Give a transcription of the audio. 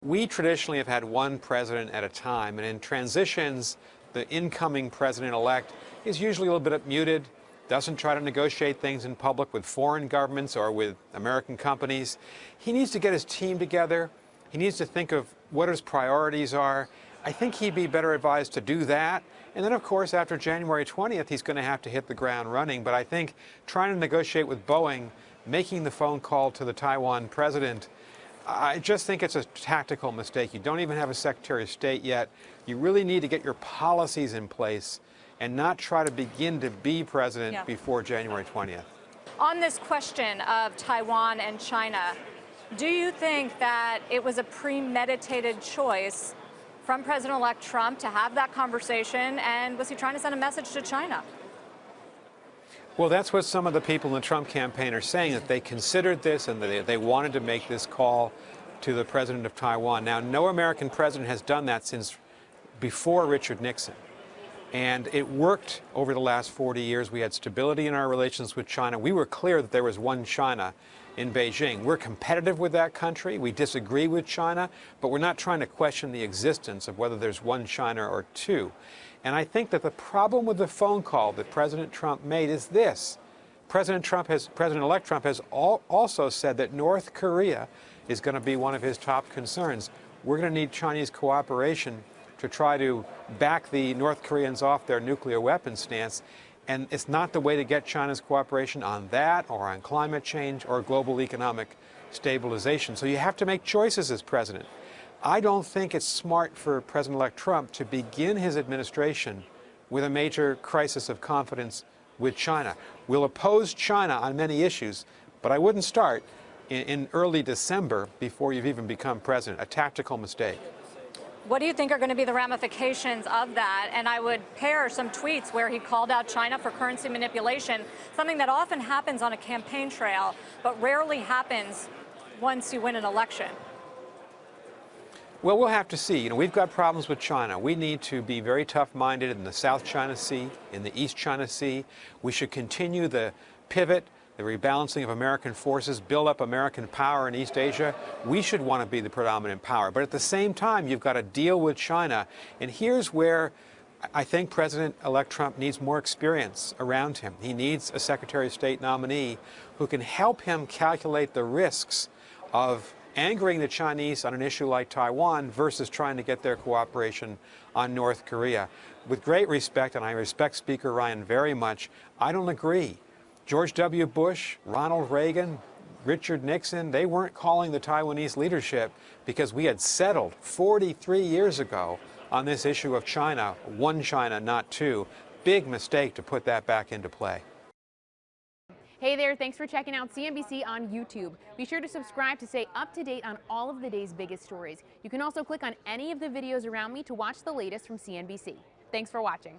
We traditionally have had one president at a time, and in transitions, the incoming president-elect is usually a little bit muted, doesn't try to negotiate things in public with foreign governments or with American companies. He needs to get his team together. He needs to think of what his priorities are. I think he'd be better advised to do that. And then, of course, after January 20th, he's going to have to hit the ground running. But I think trying to negotiate with Boeing, making the phone call to the Taiwan president, I just think it's a tactical mistake. You don't even have a Secretary of State yet. You really need to get your policies in place and not try to begin to be president before January 20th. On this question of Taiwan and China, do you think that it was a premeditated choice from President-elect Trump to have that conversation, and was he trying to send a message to China? Well, that's what some of the people in the Trump campaign are saying, that they considered this and that they wanted to make this call to the president of Taiwan. Now, no American president has done that since before Richard Nixon. And it worked over the last 40 years. We had stability in our relations with China. We were clear that there was one China in Beijing. We're competitive with that country. We disagree with China, but we're not trying to question the existence of whether there's one China or two. And I think that the problem with the phone call that President Trump made is this. President-elect Trump has also said that North Korea is going to be one of his top concerns. We're going to need Chinese cooperation to try to back the North Koreans off their nuclear weapons stance. And it's not the way to get China's cooperation on that or on climate change or global economic stabilization. So you have to make choices as president. I don't think it's smart for President-elect Trump to begin his administration with a major crisis of confidence with China. We'll oppose China on many issues, but I wouldn't start in early December before you've even become president. A tactical mistake. What do you think are going to be the ramifications of that? And I would pair some tweets where he called out China for currency manipulation, something that often happens on a campaign trail, but rarely happens once you win an election. Well, we'll have to see. We've got problems with China. We need to be very tough-minded in the South China Sea, in the East China Sea. We should continue the pivot, the rebalancing of American forces, build up American power in East Asia. We should want to be the predominant power. But at the same time, you've got to deal with China. And here's where I think President-elect Trump needs more experience around him. He needs a Secretary of State nominee who can help him calculate the risks of angering the Chinese on an issue like Taiwan versus trying to get their cooperation on North Korea. With great respect, and I respect Speaker Ryan very much, I don't agree. George W. Bush, Ronald Reagan, Richard Nixon, they weren't calling the Taiwanese leadership because we had settled 43 years ago on this issue of China, one China, not two. Big mistake to put that back into play. Hey there, thanks for checking out CNBC on YouTube. Be sure to subscribe to stay up to date on all of the day's biggest stories. You can also click on any of the videos around me to watch the latest from CNBC. Thanks for watching.